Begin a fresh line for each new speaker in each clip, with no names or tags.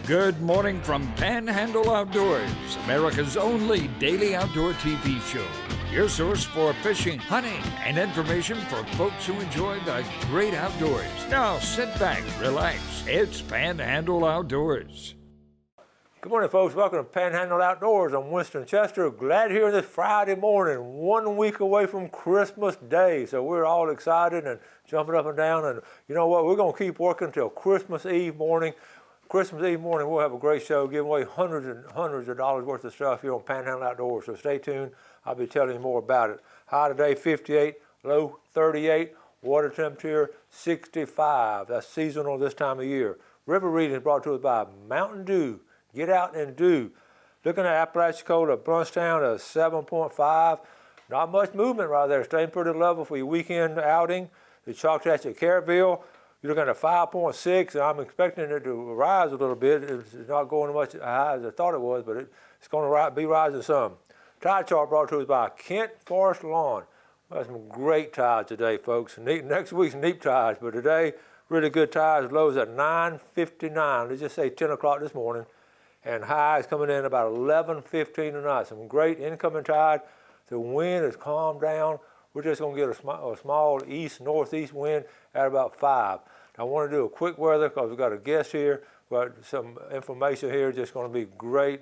Good morning from Panhandle Outdoors, America's only daily outdoor TV show. Your source for fishing, hunting, and information for folks who enjoy the great outdoors. Now sit back, relax. It's Panhandle Outdoors.
Good morning, folks. Welcome to Panhandle Outdoors. I'm Winston Chester. Glad here this Friday morning, 1 week away from Christmas Day. So we're all excited and jumping up and down. And you know what? We're going to keep working until Christmas Eve morning. Christmas Eve morning, we'll have a great show, giving away hundreds and hundreds of dollars worth of stuff here on Panhandle Outdoors. So stay tuned. I'll be telling you more about it. High today, 58, low 38, water temperature 65. That's seasonal this time of year. River reading is brought to us by Mountain Dew. Get out and do. Looking at Apalachicola, Brunstown, a 7.5. Not much movement right there. Staying pretty level for your weekend outing. The Choctaw at Carrollville, you're looking at 5.6, and I'm expecting it to rise a little bit. It's not going much high as I thought it was, but it's going to be rising some. Tide chart brought to us by Kent Forest Lawn. We have some great tides today, folks. Next week's neap tides, but today, really good tides. Lows at 9:59. Let's just say 10 o'clock this morning. And highs coming in about 11:15 tonight. Some great incoming tide. The wind has calmed down. We're just going to get a small east-northeast wind at about 5. I want to do a quick weather because we've got a guest here. But some information here is just going to be great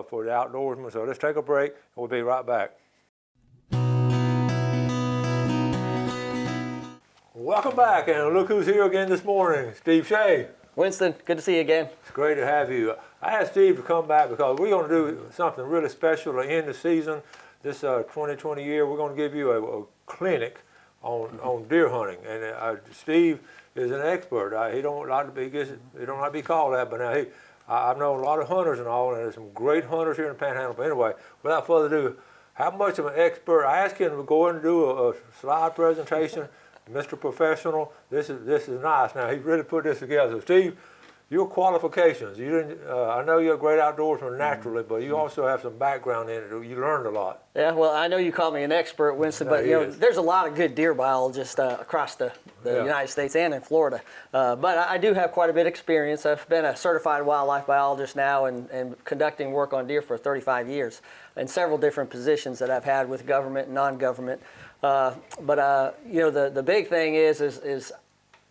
for the outdoorsmen. So let's take a break and we'll be right back. Welcome back, and look who's here again this morning, Steve Shea.
Winston, good to see you again.
It's great to have you. I asked Steve to come back because we're going to do something really special to end the season. This 2020 year, we're going to give you a clinic on deer hunting. And Steve is an expert. He don't like to be called that, but now I've known a lot of hunters and all, and there's some great hunters here in Panhandle. But anyway, without further ado, how much of an expert? I asked him to go in and do a slide presentation. Mr. Professional, this is nice. Now, he really put this together. So, Steve, your qualifications, you didn't. I know you're a great outdoorsman naturally, but you also have some background in it. You learned a lot.
Yeah, well, I know you call me an expert, Winston, but there's a lot of good deer biologists across the United States and in Florida. But I do have quite a bit of experience. I've been a certified wildlife biologist now and conducting work on deer for 35 years in several different positions that I've had with government and non-government. But the big thing is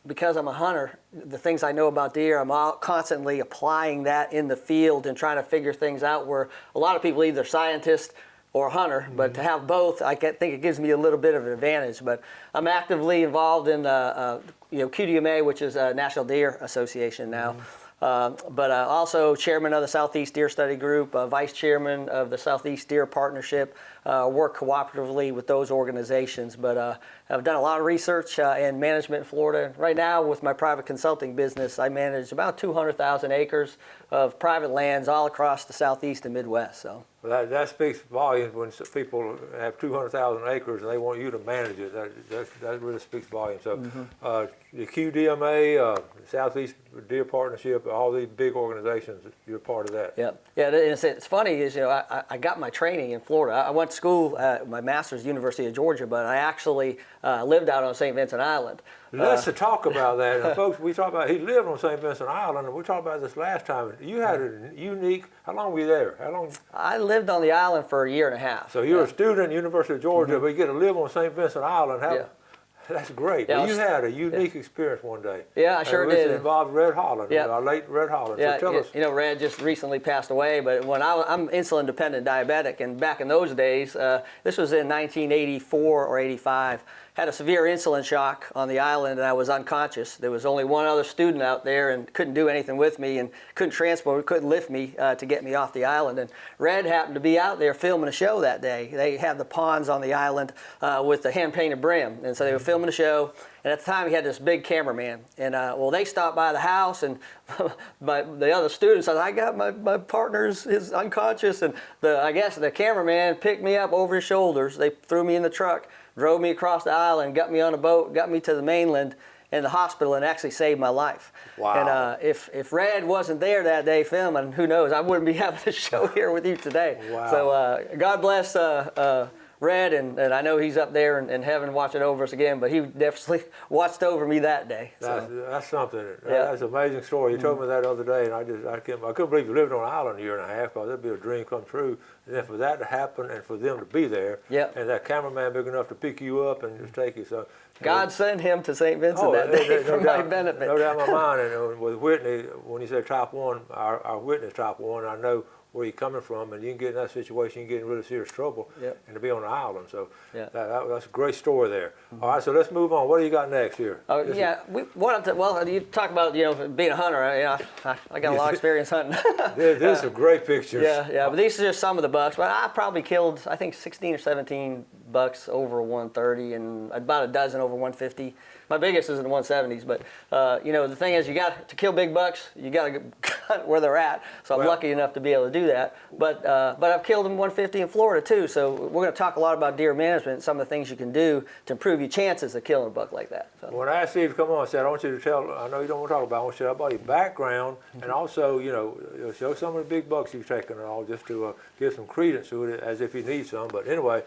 because I'm a hunter, the things I know about deer, I'm constantly applying that in the field and trying to figure things out where a lot of people either scientist or hunter, but to have both, I think it gives me a little bit of an advantage. But I'm actively involved in QDMA, which is National Deer Association now. But also chairman of the Southeast Deer Study Group, vice chairman of the Southeast Deer Partnership, work cooperatively with those organizations. But I've done a lot of research and management in Florida. Right now, with my private consulting business, I manage about 200,000 acres of private lands all across the Southeast and Midwest. So.
Well, that speaks volumes when people have 200,000 acres and they want you to manage it. That really speaks volumes. So the QDMA, Southeast Deer Partnership, all these big organizations, you're part of that.
Yep. Yeah, it's funny is, I got my training in Florida. I went to school at my master's University of Georgia, but I actually lived out on St. Vincent Island.
Let's talk about that. Now, folks, we talk about he lived on St. Vincent Island, and we talked about this last time. You had a unique. How long were you there? How long?
I lived on the island for a year and a half.
So you're a student at the University of Georgia, but you get to live on St. Vincent Island. That's great.
Yeah,
well, you had a unique experience one day.
Yeah, I sure did.
It involved Red Holland, our late Red Holland.
Yeah,
so tell us.
Red just recently passed away, but when I'm insulin-dependent diabetic, and back in those days, this was in 1984 or 85, had a severe insulin shock on the island, and I was unconscious. There was only one other student out there and couldn't do anything with me and couldn't transport, couldn't lift me to get me off the island. And Red happened to be out there filming a show that day. They had the ponds on the island with the hand-painted brim, and so they were filming a show. And at the time, he had this big cameraman. And, they stopped by the house, and the other students said, I got my partner's is unconscious. And I guess the cameraman picked me up over his shoulders. They threw me in the truck, drove me across the island, got me on a boat, got me to the mainland in the hospital, and actually saved my life.
Wow.
And if Red wasn't there that day filming, who knows, I wouldn't be having this show here with you today.
Wow.
So God bless Red, and I know he's up there in heaven watching over us again, but he definitely watched over me that day.
That's something. That's an amazing story. You told me that the other day, and I couldn't believe you lived on an island a year and a half, because it'd be a dream come true. And then for that to happen and for them to be there, and that cameraman big enough to pick you up and just take you. So
God sent him to St. Vincent that day for my benefit.
No doubt in my mind. And with Whitney, when he said top one, our Whitney's top one, I know where you're coming from, and you can get in that situation, you can get in really serious trouble, and to be on the island. So that's a great story there. All right, so let's move on. What do you got next here?
We wanted to, well, you talk about being a hunter. I got a lot of experience hunting.
There's some great pictures.
But these are just some of the bucks. But I probably killed, I think, 16 or 17 bucks over 130 and about a dozen over 150. My biggest is in the 170s, but the thing is, you got to kill big bucks. You got to hunt where they're at. So I'm lucky enough to be able to do that. But I've killed them 150 in Florida too. So we're going to talk a lot about deer management and some of the things you can do to improve your chances of killing a buck like that. So.
When I asked Steve to come on, I said, I want you to tell. I know you don't want to talk about. I want you to tell about your background and also, show some of the big bucks you've taken and all, just to give some credence to it, as if you need some. But anyway,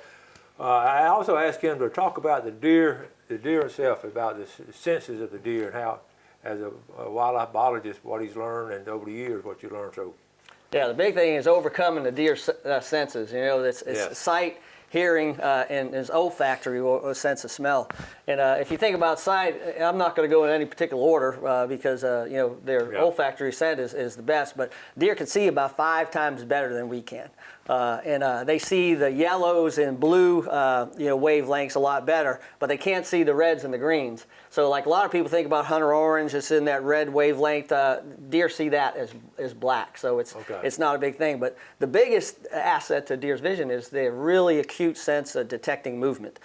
I also asked him to talk about the deer itself, about the senses of the deer, and how, as a wildlife biologist, what he's learned, and over the years what you learned. So,
the big thing is overcoming the deer senses. It's sight, hearing, and his olfactory or sense of smell. And if you think about sight, I'm not going to go in any particular order because their olfactory scent is the best. But deer can see about 5 times better than we can. And they see the yellows and blue wavelengths a lot better, but they can't see the reds and the greens. So like a lot of people think about hunter orange, it's in that red wavelength. Deer see that as black, so it's not a big thing. But the biggest asset to deer's vision is their really acute sense of detecting movement.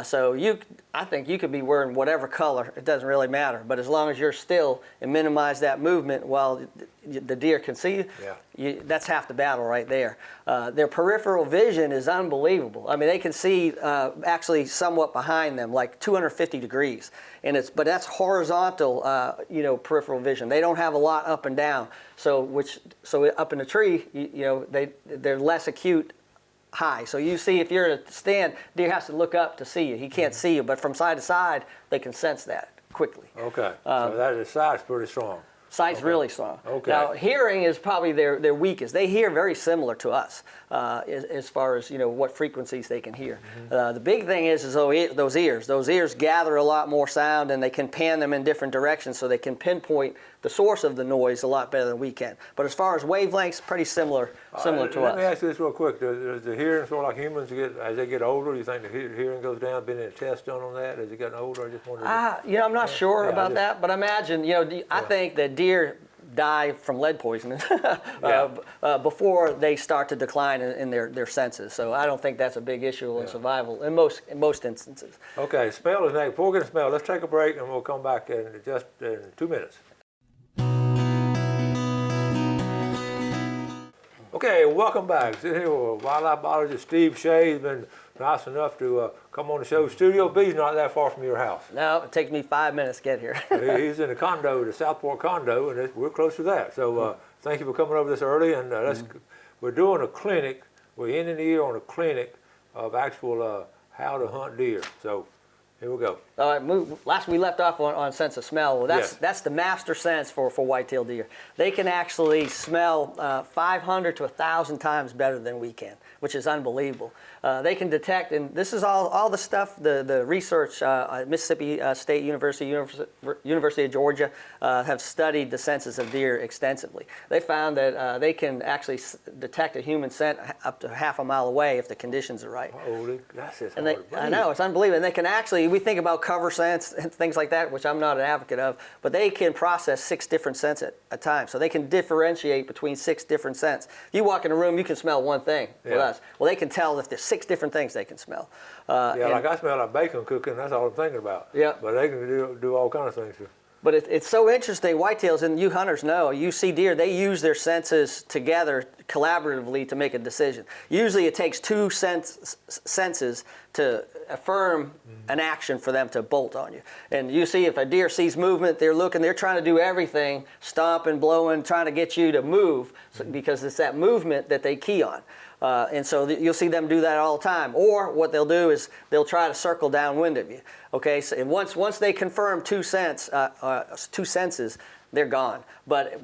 So I think you could be wearing whatever color, it doesn't really matter. But as long as you're still and minimize that movement while the deer can see you, that's half the battle right there. Their peripheral vision is unbelievable. I mean, they can see actually somewhat behind them, like 250 degrees, but that's horizontal, peripheral vision. They don't have a lot up and down. So up in the tree, they're less acute high. So you see, if you're at a stand, deer has to look up to see you. He can't see you, but from side to side, they can sense that quickly.
Okay. So that sight's pretty strong.
Sight's really strong.
Okay.
Now, hearing is probably their weakest. They hear very similar to us as far as what frequencies they can hear. The big thing is those ears. Those ears gather a lot more sound, and they can pan them in different directions, so they can pinpoint the source of the noise a lot better than we can. But as far as wavelengths, pretty similar to us.
Let me ask you this real quick. Does the hearing sort of like humans as they get older? Do you think the hearing goes down? Been any tests done on that as they gotten older? I just wondered.
I'm not sure about that, but imagine, I think that deer die from lead poisoning before they start to decline in their senses. So I don't think that's a big issue in survival in most instances.
Okay, smell is next. Before we get to smell, let's take a break and we'll come back in just 2 minutes. Okay, welcome back. Sitting here with wildlife biologist Steve Shea. He's been nice enough to come on the show. Studio B's not that far from your house.
No, it takes me 5 minutes to get here.
He's in the condo, the Southport condo, and we're close to that. So thank you for coming over this early. And we're doing a clinic. We're ending the year on a clinic of actual how to hunt deer. So here we go.
All right, last we left off on sense of smell. Well, that's the master sense for white-tailed deer. They can actually smell 500 to 1,000 times better than we can, which is unbelievable. They can detect, and this is all the stuff, the research at Mississippi State University, University of Georgia have studied the senses of deer extensively. They found that they can actually detect a human scent up to half a mile away if the conditions are right.
Holy, that's just
I know, it's unbelievable. And they can actually, we think about cover scents and things like that, which I'm not an advocate of, but they can process 6 different scents at a time. So they can differentiate between 6 different scents. If you walk in a room, you can smell one thing with us. Well, they can tell if there's 6 different things they can smell.
Like I smell like bacon cooking, that's all I'm thinking about.
Yeah.
But they can do all kinds of things too.
But it's so interesting, whitetails, and you hunters know, you see deer, they use their senses together collaboratively to make a decision. Usually it takes two senses to affirm an action for them to bolt on you. And you see if a deer sees movement, they're trying to do everything, stomping, blowing, trying to get you to move, because it's that movement that they key on. And so you'll see them do that all the time. Or what they'll do is they'll try to circle downwind of you. Okay, so and once they confirm two senses, they're gone. But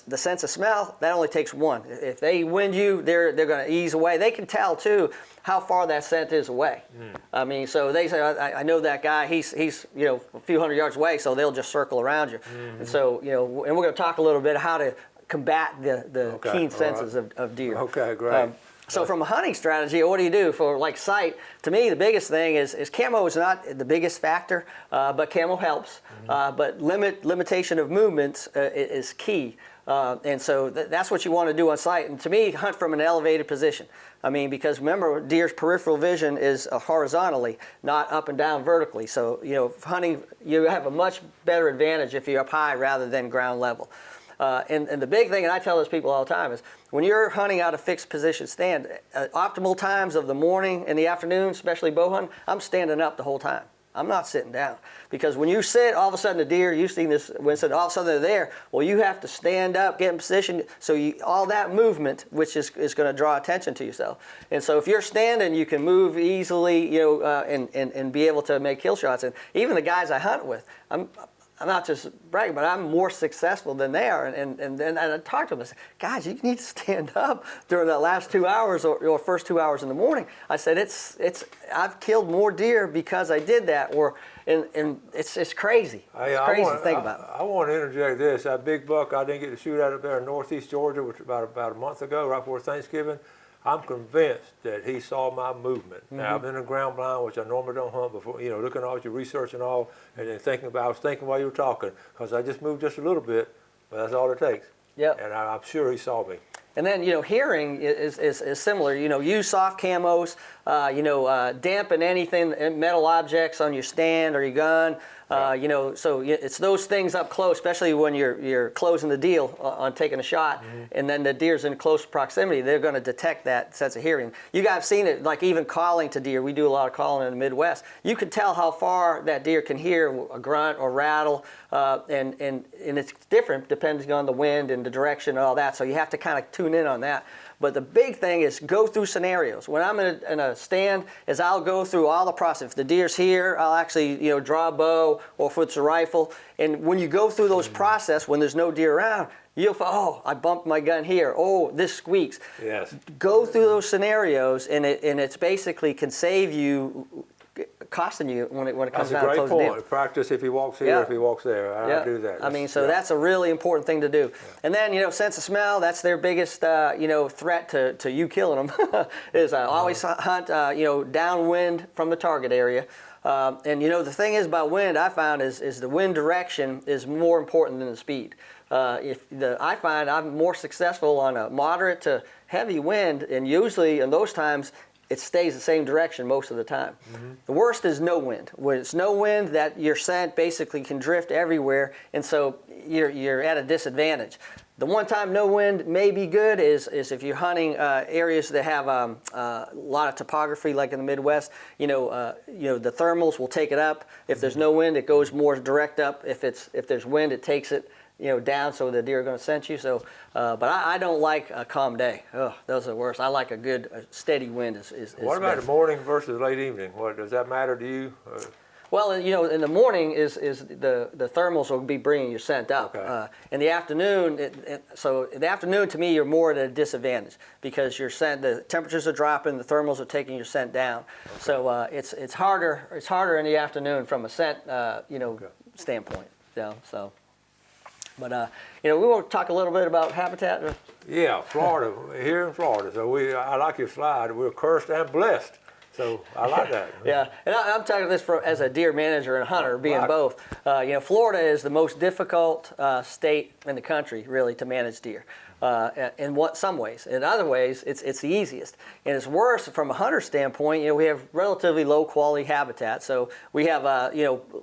the sense of smell, that only takes one. If they wind you, they're going to ease away. They can tell too how far that scent is away. I mean, so they say, I know that guy. He's a few hundred yards away, so they'll just circle around you. And so and we're going to talk a little bit how to combat the keen senses of deer.
Okay, great.
So from a hunting strategy, what do you do for like sight? To me, the biggest thing is camo is not the biggest factor, but camo helps. But limitation of movements is key. And so that's what you want to do on sight. And to me, hunt from an elevated position. I mean, because remember, deer's peripheral vision is horizontally, not up and down vertically. So, hunting, you have a much better advantage if you're up high rather than ground level. And the big thing, and I tell those people all the time, is when you're hunting out a fixed position stand, optimal times of the morning and the afternoon, especially bow hunting, I'm standing up the whole time. I'm not sitting down. Because when you sit, all of a sudden the deer, you've seen this, when all of a sudden they're there, well, you have to stand up, get in position, so all that movement, which is going to draw attention to yourself. And so if you're standing, you can move easily, and be able to make kill shots. And even the guys I hunt with, I'm not just bragging, but I'm more successful than they are. And then I talk to them. I say, guys, you need to stand up during the last 2 hours or first 2 hours in the morning. I said, I've killed more deer because I did that. And it's crazy. It's crazy to think about.
I want to interject this. That big buck I didn't get to shoot out up there in northeast Georgia, which was about a month ago, right before Thanksgiving. I'm convinced that he saw my movement. Now, I've been in ground blind, which I normally don't hunt before, looking at all your research and all, and then I was thinking while you were talking, because I just moved just a little bit, but that's all it takes.
Yep.
And I'm sure he saw me.
And then, hearing is similar. Use soft camos, dampen anything, metal objects on your stand or your gun. So it's those things up close, especially when you're closing the deal on taking a shot, and then the deer's in close proximity. They're going to detect that sense of hearing. You guys have seen it, like even calling to deer. We do a lot of calling in the Midwest. You can tell how far that deer can hear a grunt or rattle, and it's different depending on the wind and the direction and all that. So you have to kind of tune in on that. But the big thing is go through scenarios. When I'm in a stand, I'll go through all the process. If the deer's here, I'll actually draw a bow, or if it's a rifle. And when you go through those process, when there's no deer around, you'll find, oh, I bumped my gun here. Oh, this squeaks.
Yes.
Go through those scenarios, and it's basically can save you, costing you when it comes down to closing deal.
That's a great point. Practice if he walks here, if he walks there. I do that.
That's a really important thing to do. Yeah. And then, sense of smell, that's their biggest, threat to you killing them, is always hunt, downwind from the target area. And the thing is about wind, I found is the wind direction is more important than the speed. I find I'm more successful on a moderate to heavy wind, and usually in those times, it stays the same direction most of the time. The worst is no wind. When it's no wind, that your scent basically can drift everywhere, and so you're at a disadvantage. The one time no wind may be good is if you're hunting areas that have a lot of topography, like in the Midwest. The thermals will take it up. If there's no wind, it goes more direct up. If there's wind, it takes it down, so the deer are going to scent you. So, but I don't like a calm day. Oh, those are the worst. I like a good, steady wind.
What about the morning versus late evening? Does that matter to you?
Well, in the morning is the thermals will be bringing your scent up.
Okay.
In the afternoon, so in the afternoon to me you're more at a disadvantage because your scent, the temperatures are dropping, the thermals are taking your scent down. Okay. So it's harder in the afternoon from a scent standpoint. So. But we want to talk a little bit about habitat.
Yeah, Florida, here in Florida. So I like your slide. We're cursed and blessed So I like that.
Yeah, and I'm talking this as a deer manager and hunter, being both. Florida is the most difficult state in the country, really, to manage deer. In some ways. In other ways, it's the easiest. And it's worse from a hunter standpoint. We have relatively low quality habitat. So we have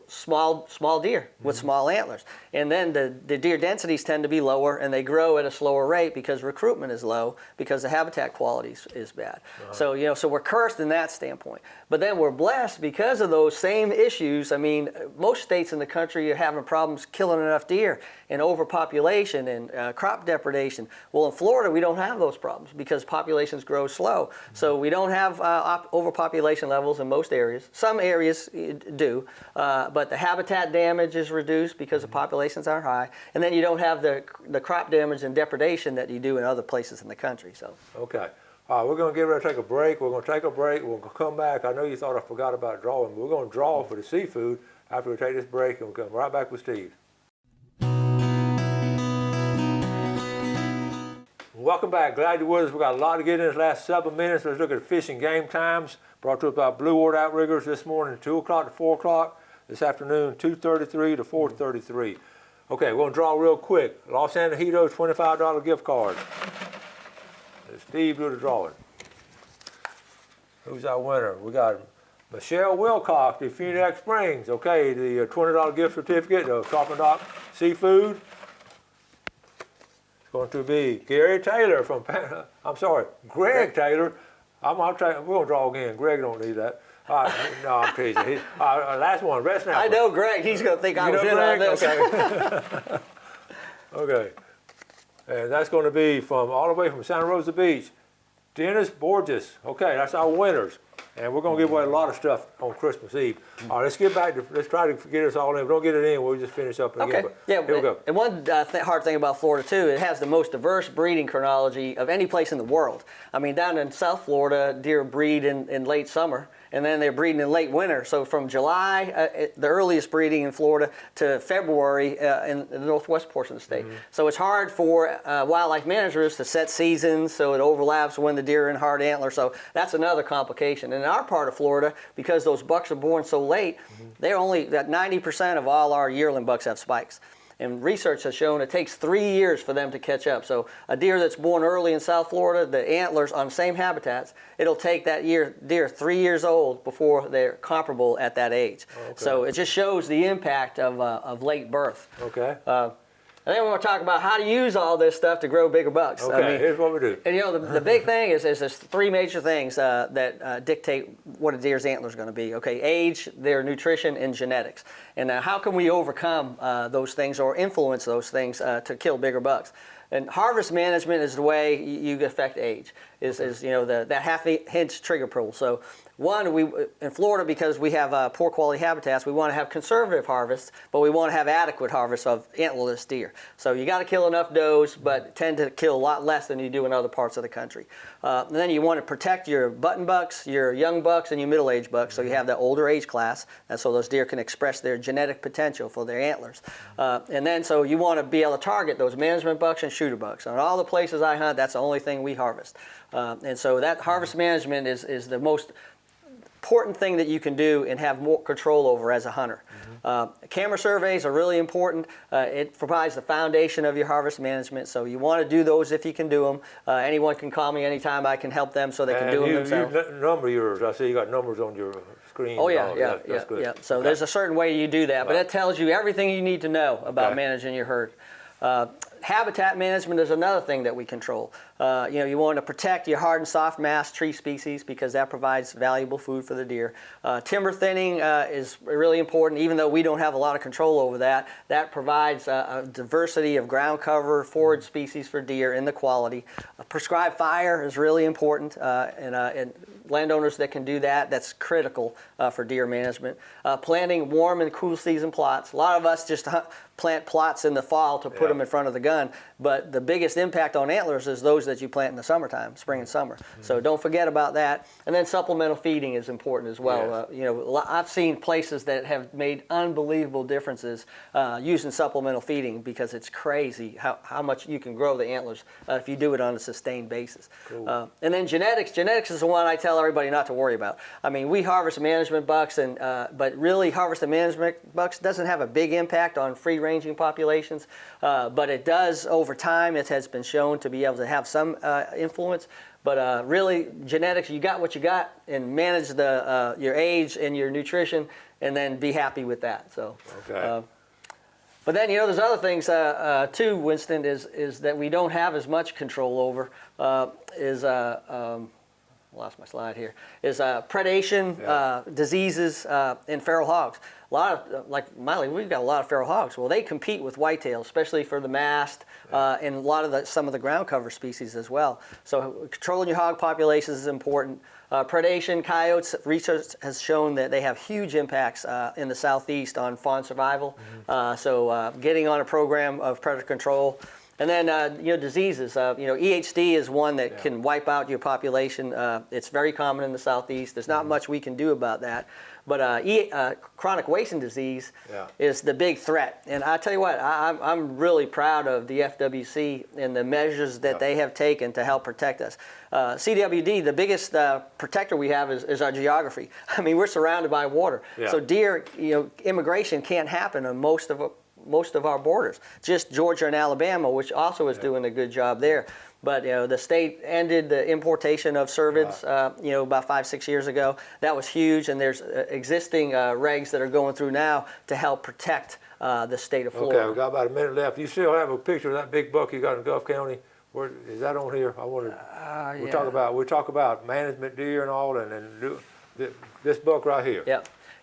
small deer with small antlers. And then the deer densities tend to be lower, and they grow at a slower rate because recruitment is low because the habitat quality is bad. So so we're cursed in that standpoint. But then we're blessed because of those same issues. I mean, most states in the country are having problems killing enough deer and overpopulation and crop depredation. Well, in Florida, we don't have those problems because populations grow slow. So we don't have overpopulation levels in most areas. Some areas do, but the habitat damage is reduced because the populations aren't high. And then you don't have the crop damage and depredation that you do in other places in the country. So.
Okay. All right, we're going to get ready to take a break. We're going to take a break. We'll come back. I know you thought I forgot about drawing, but we're going to draw for the seafood after we take this break, and we'll come right back with Steve. Welcome back. Glad you're with us. We've got a lot to get in this last 7 minutes. Let's look at fishing game times. Brought to us by Blue Water Outriggers this morning, 2 o'clock to 4 o'clock. This afternoon, 2:33 to 4:33. Okay, we're going to draw real quick. Los Angeles $25 gift card. Steve, do the drawing. Who's our winner? We got Michelle Wilcox, the Phoenix Springs. Okay, the $20 gift certificate, the Copper Dock Seafood. It's going to be Gary Taylor from Greg Taylor. We're going to draw again. Greg don't need that. No, I'm teasing. Last one, Red Snapper.
I know Greg. He's going to think I was in on this.
Okay. Okay. And that's going to be all the way from Santa Rosa Beach, Dennis Borges. Okay, that's our winners. And we're going to give away a lot of stuff on Christmas Eve. All right, let's try to get us all in. If we don't get it in, we'll just finish up again.
Okay, yeah,
here we go.
And one hard thing about Florida, too, it has the most diverse breeding chronology of any place in the world. I mean, down in South Florida, deer breed in late summer, and then they're breeding in late winter. So from July, the earliest breeding in Florida, to February in the northwest portion of the state. So it's hard for wildlife managers to set seasons so it overlaps when the deer are in hard antler. So that's another complication. And in our part of Florida, because those bucks are born so late, they're only that 90% of all our yearling bucks have spikes. And research has shown it takes 3 years for them to catch up. So a deer that's born early in South Florida, the antlers on the same habitats, it'll take that deer 3 years old before they're comparable at that age. Okay. So it just shows the impact of late birth.
Okay.
And then we're going to talk about how to use all this stuff to grow bigger bucks.
Okay, I mean, here's what we do.
And the big thing is there's 3 major things that dictate what a deer's antler is going to be. Okay, age, their nutrition, and genetics. And how can we overcome those things or influence those things to kill bigger bucks? And harvest management is the way you affect age. Is that half-inch trigger pull. So one, in Florida, because we have poor quality habitats, we want to have conservative harvests, but we want to have adequate harvests of antlerless deer. So you got to kill enough does, but tend to kill a lot less than you do in other parts of the country. And then you want to protect your button bucks, your young bucks, and your middle-aged bucks, so you have that older age class, and so those deer can express their genetic potential for their antlers. And then so you want to be able to target those management bucks and shooter bucks. On all the places I hunt, that's the only thing we harvest. And so that harvest management is the most important thing that you can do and have more control over as a hunter. Camera surveys are really important. It provides the foundation of your harvest management, so you want to do those if you can do them. Anyone can call me anytime. I can help them so they can do them themselves.
You number yours. I see you got numbers on your screen.
Oh yeah. So there's a certain way you do that, but it tells you everything you need to know about managing your herd. Habitat management is another thing that we control. You want to protect your hard and soft mass tree species because that provides valuable food for the deer. Timber thinning is really important, even though we don't have a lot of control over that. That provides a diversity of ground cover, forage species for deer in the quality. Prescribed fire is really important, and landowners that can do that, that's critical for deer management. Planting warm and cool season plots. A lot of us just plant plots in the fall to put them in front of the gun. But the biggest impact on antlers is those that you plant in the summertime, spring and summer. So don't forget about that. And then supplemental feeding is important as well.
Yes.
You know, I've seen places that have made unbelievable differences using supplemental feeding, because it's crazy how much you can grow the antlers if you do it on a sustained basis.
Cool.
And then genetics. Genetics is the one I tell everybody not to worry about. I mean, we harvest management bucks, and but really harvested management bucks doesn't have a big impact on free-ranging populations, but it does over time. It has been shown to be able to have some influence. But really, genetics, you got what you got, and manage the your age and your nutrition, and then be happy with that. So.
Okay.
But then, you know, there's other things too, Winston, is that we don't have as much control over, lost my slide here, is predation, diseases, and feral hogs. A lot of, like Miley, we've got a lot of feral hogs. Well, they compete with whitetails, especially for the mast, and a lot of some of the ground cover species as well. So controlling your hog populations is important. Predation, coyotes, research has shown that they have huge impacts in the southeast on fawn survival. So getting on a program of predator control. And then, you know, diseases. You know, EHD is one that can wipe out your population. It's very common in the southeast. There's not much we can do about that. But chronic wasting disease is the big threat. And I tell you what, I'm really proud of the FWC and the measures that they have taken to help protect us. CWD, the biggest protector we have is our geography. I mean, we're surrounded by water. So deer, you know, immigration can't happen on most of our borders. Just Georgia and Alabama, which also is doing a good job there. But you know, the state ended the importation of cervids, you know, about 5-6 years ago. That was huge, and there's existing regs that are going through now to help protect the state of Florida.
Okay, we've got about a minute left. You still have a picture of that big buck you got in Gulf County? Where is that on here? I wanted. We talk about management deer and all, and this buck right here.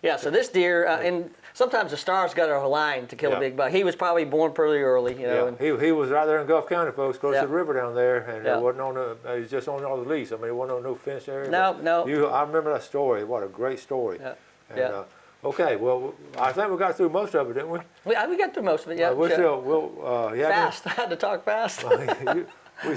Yeah. So this deer, and sometimes the stars got to align to kill a big buck. He was probably born pretty early, you know. And
he was right there in Gulf County, folks, close to the river down there, and it wasn't on the. He was just on the lease. I mean, it wasn't on no fence area.
No.
I remember that story. What a great story. Okay, well, I think we got through most of it, didn't we?
We got through most of it. Yeah. Fast. I had to talk fast.
we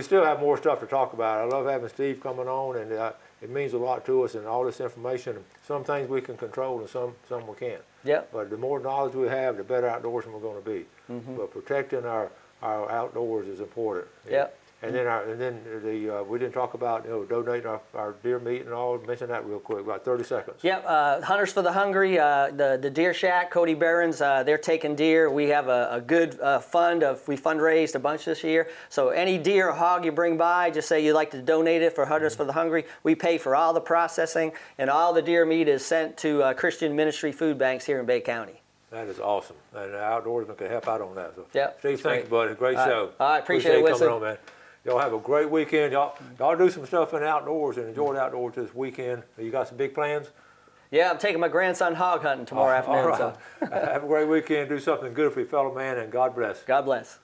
still have more stuff to talk about. I love having Steve coming on, and it means a lot to us, and all this information. Some things we can control, and some we can't. But the more knowledge we have, the better outdoorsmen we're going to be. But protecting our outdoors is important. And then we didn't talk about, you know, donating our deer meat and all. Mention that real quick, about 30 seconds.
Hunters for the Hungry, the Deer Shack, Cody Barron's, they're taking deer. We have a good fund we fundraised a bunch this year. So any deer or hog you bring by, just say you'd like to donate it for Hunters for the Hungry. We pay for all the processing, and all the deer meat is sent to Christian Ministry food banks here in Bay County.
That is awesome, and the outdoorsmen can help out on that. So, Steve,
thank
you, buddy. Great show.
All right, appreciate it, Winston.
Coming on, man. Y'all have a great weekend. Y'all do some stuff in the outdoors and enjoy the outdoors this weekend. You got some big plans?
Yeah, I'm taking my grandson hog hunting tomorrow afternoon.
All right. So. Have a great weekend. Do something good for your fellow man, and God bless.
God bless.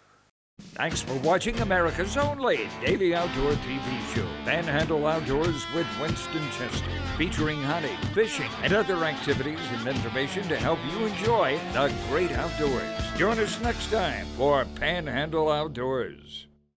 Thanks for watching America's only daily outdoor TV show, Panhandle Outdoors with Winston Chester, featuring hunting, fishing, and other activities and information to help you enjoy the great outdoors. Join us next time for Panhandle Outdoors.